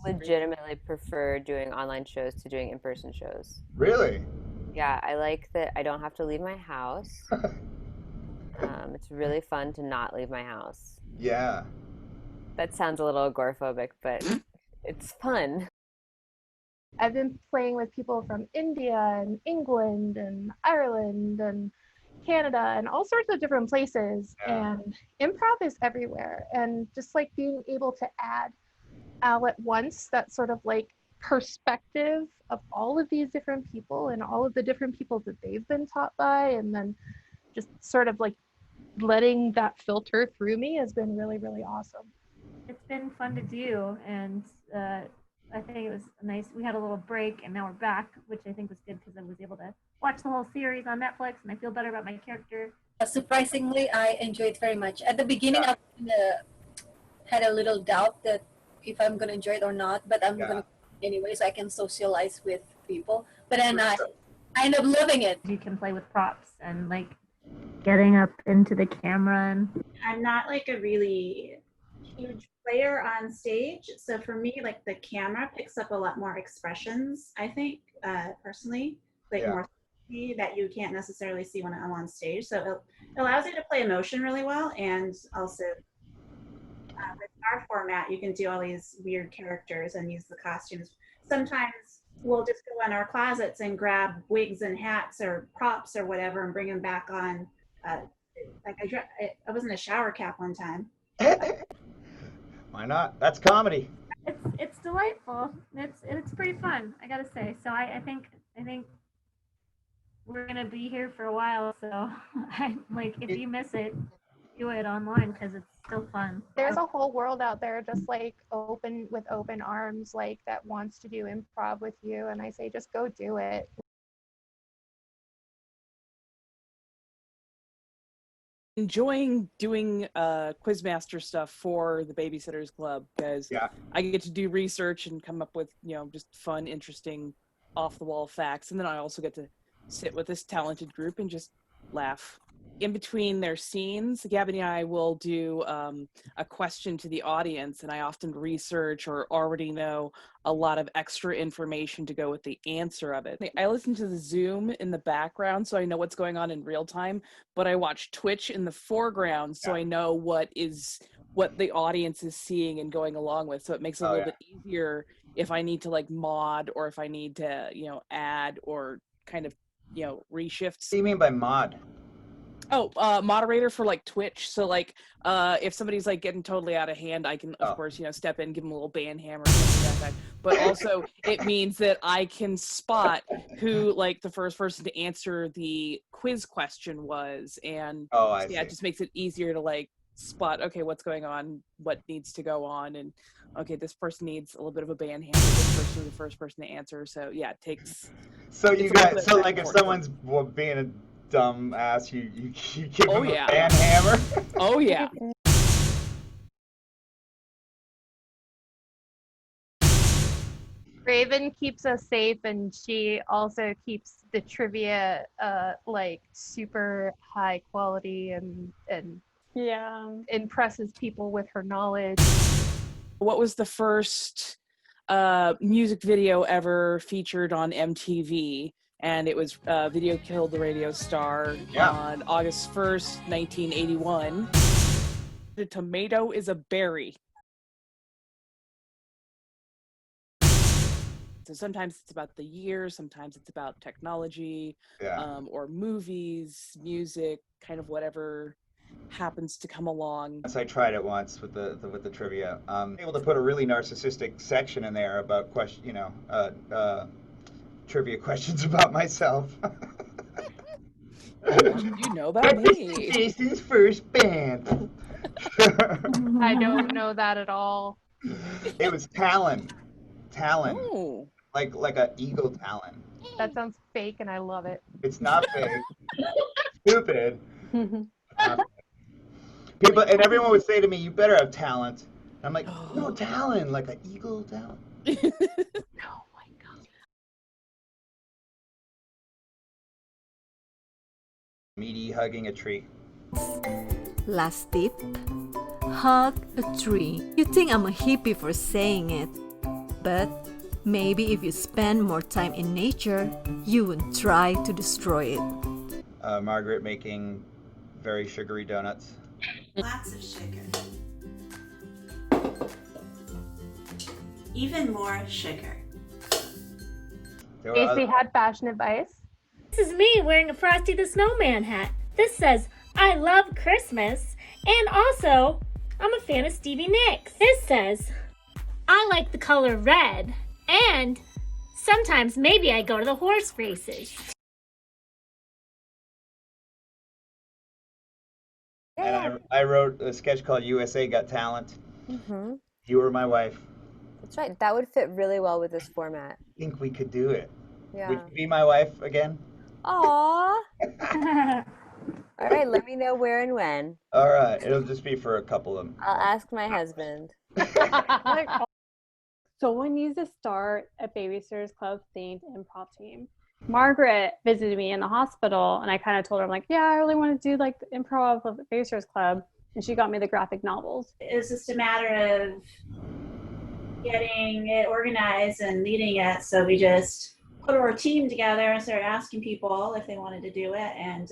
legitimately prefer doing online shows to doing in-person shows. Really? Yeah, I like that I don't have to leave my house. It's really fun to not leave my house. Yeah. That sounds a little agoraphobic, but it's fun. I've been playing with people from India and England and Ireland and Canada and all sorts of different places. Yeah. And improv is everywhere. And just like being able to add all at once that sort of like perspective of all of these different people and all of the different people that they've been taught by, and then just sort of like letting that filter through me has been really, really awesome. It's been fun to do, and I think it was nice. We had a little break, and now we're back, which I think was good because I was able to watch the whole series on Netflix, and I feel better about my character. Surprisingly, I enjoyed it very much. At the beginning, I had a little doubt that if I'm gonna enjoy it or not, but I'm gonna anyway, so I can socialize with people. But then I end up loving it. You can play with props and like getting up into the camera. And I'm not like a really huge player on stage, so for me, like the camera picks up a lot more expressions. I think personally, like more that you can't necessarily see when I'm on stage. So it allows you to play emotion really well, and also with our format, you can do all these weird characters and use the costumes. Sometimes we'll just go in our closets and grab wigs and hats or props or whatever and bring them back on. Like I was in a shower cap one time. Why not? That's comedy. It's delightful. It's pretty fun, I gotta say. So I think we're gonna be here for a while. So I like if you miss it, do it online because it's still fun. There's a whole world out there just like open with open arms, like that wants to do improv with you, and I say just go do it. Enjoying doing quizmaster stuff for the Babysitters Club because I get to do research and come up with just fun, interesting, off the wall facts, and then I also get to sit with this talented group and just laugh. In between their scenes, Gabby and I will do a question to the audience, and I often research or already know a lot of extra information to go with the answer of it. I listen to the Zoom in the background so I know what's going on in real time, but I watch Twitch in the foreground so I know what the audience is seeing and going along with. So it makes it a little bit easier if I need to like mod or if I need to, add or kind of, reshift. What do you mean by mod? Moderator for like Twitch. So like if somebody's like getting totally out of hand, I can of course step in, give them a little band hammer or something like that. But also it means that I can spot who like the first person to answer the quiz question was, and it just makes it easier to like spot what's going on, what needs to go on, and this person needs a little bit of a band hammer, this person is the first person to answer. So it takes like if someone's being a dumb ass, you give him a band hammer. Oh yeah. Raven keeps us safe, and she also keeps the trivia like super high quality and impresses people with her knowledge. What was the first music video ever featured on MTV? And it was Video Killed the Radio Star on August 1st, 1981. The tomato is a berry. So sometimes it's about the year, sometimes it's about technology, or movies, music, kind of whatever happens to come along. So I tried it once with the trivia. Able to put a really narcissistic section in there about trivia questions about myself. You know about me. Jason's first band. I don't know that at all. It was Talon. Oh. Like an eagle talon. That sounds fake, and I love it. It's not fake. Stupid. People and everyone would say to me, "You better have talent." And I'm like, "No, talon, like an eagle talon." Oh my god. Meaty hugging a tree. Last tip, hug a tree. You think I'm a hippie for saying it, But maybe if you spend more time in nature, you wouldn't try to destroy it. Margaret making very sugary donuts. Lots of sugar. Even more sugar. Casey had fashion advice. This is me wearing a Frosty the Snowman hat. This says, I love Christmas, and also, I'm a fan of Stevie Nicks. This says, I like the color red, and sometimes maybe I go to the horse races. And I wrote a sketch called USA Got Talent. Mm-hmm. You were my wife. That's right. That would fit really well with this format. I think we could do it. Yeah. Would you be my wife again? Aww. All right, let me know where and when. All right, it'll just be for a couple of them. I'll ask my husband. So when you used to start a Babysitters Club themed improv team, Margaret visited me in the hospital, and I kind of told her, I'm like, yeah, I really want to do like the improv of the Babysitters Club, and she got me the graphic novels. It was just a matter of getting it organized and leading it. So we just put our team together and started asking people if they wanted to do it. And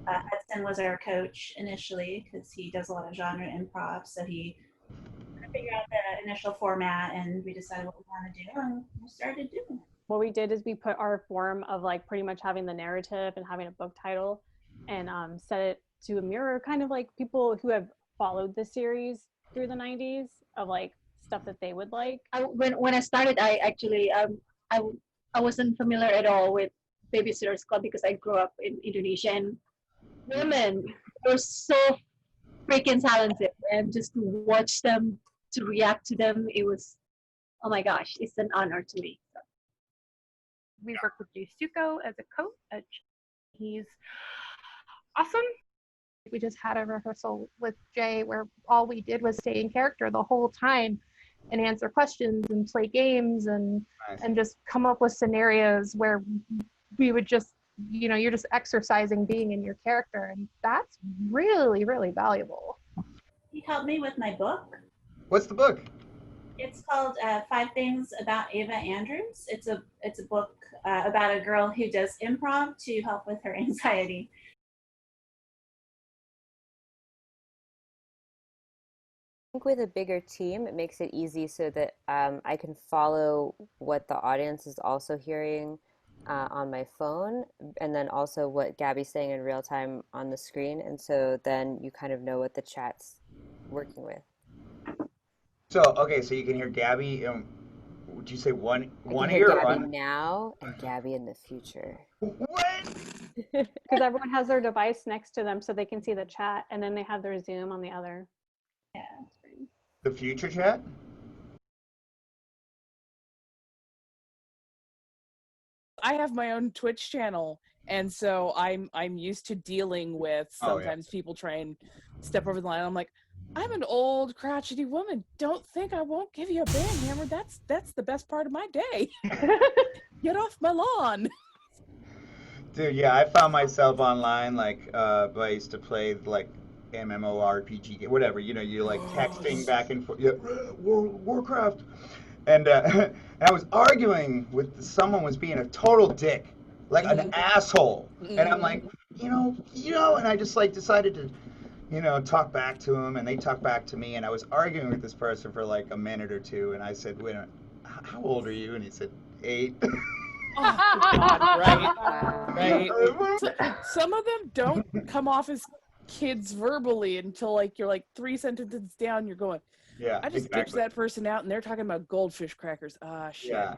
Hudson was our coach initially because he does a lot of genre improv. So he figured out the initial format, and we decided what we want to do, and we started doing it. What we did is we put our form of like pretty much having the narrative and having a book title, and set it to a mirror kind of like people who have followed the series through the 90s of like stuff that they would like. When I started, I actually I wasn't familiar at all with Babysitters Club because I grew up in Indonesia, and women were so freaking talented, and just to watch them, to react to them, it was, oh my gosh, it's an honor to me. So. We worked with Yusuko as a coach. He's awesome. We just had a rehearsal with Jay where all we did was stay in character the whole time and answer questions and play games and just come up with scenarios where we would just, you're just exercising being in your character, and that's really, really valuable. He helped me with my book. What's the book? It's called 5 Things About Ava Andrews. It's a book about a girl who does improv to help with her anxiety. I think with a bigger team, it makes it easy so that I can follow what the audience is also hearing on my phone, and then also what Gabby's saying in real time on the screen. And so then you kind of know what the chat's working with. So, okay, so you can hear Gabby, would you say one ear Gabby or one? now and Gabby in the future. What? Because everyone has their device next to them so they can see the chat, and then they have their Zoom on the other. Yeah. The future chat? I have my own Twitch channel, and so I'm used to dealing with sometimes people try and step over the line. I'm like, I'm an old crotchety woman. Don't think I won't give you a band hammer. That's the best part of my day. Get off my lawn. Dude, yeah, I found myself online, like, I used to play, like, MMORPG, whatever, you're, like, texting back and forth, Warcraft, and I was arguing with someone was being a total dick, like an asshole, and I'm like, and I just, like, decided to, talk back to him, and they talked back to me, and I was arguing with this person for, like, a minute or two, and I said, wait a minute, how old are you? And he said, 8. Oh, God, right. Some of them don't come off as kids verbally until like you're like 3 sentences down. You're going, yeah, I just ditched that person out, and they're talking about goldfish crackers. Ah, shit. Yeah.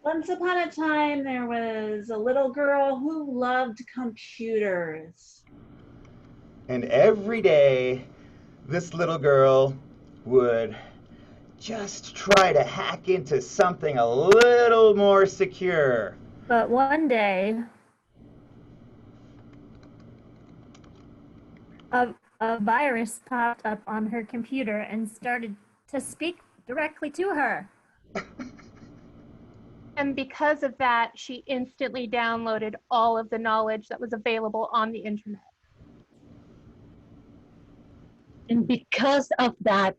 Once upon a time, there was a little girl who loved computers. And every day, this little girl would just try to hack into something a little more secure. But one day, a virus popped up on her computer and started to speak directly to her. And because of that, she instantly downloaded all of the knowledge that was available on the internet. And because of that,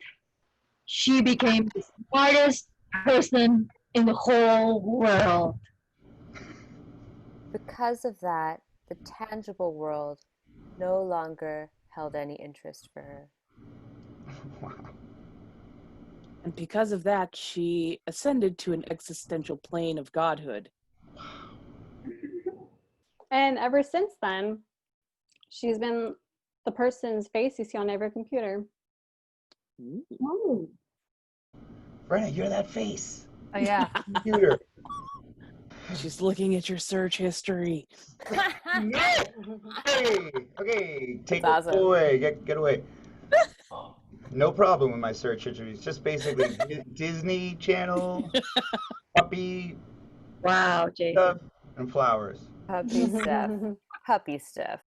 she became the smartest person in the whole world. Because of that, the tangible world no longer held any interest for her. Wow. And because of that, she ascended to an existential plane of godhood. And ever since then, she's been the person's face you see on every computer. Oh, Brenna, you're that face. oh yeah. Computer. She's looking at your search history. Yeah. Okay. Take That's it awesome. away. Get away. No problem with my search history. It's just basically Disney Channel, puppy Wow, Jason. stuff, and flowers. Puppy stuff. Puppy stuff.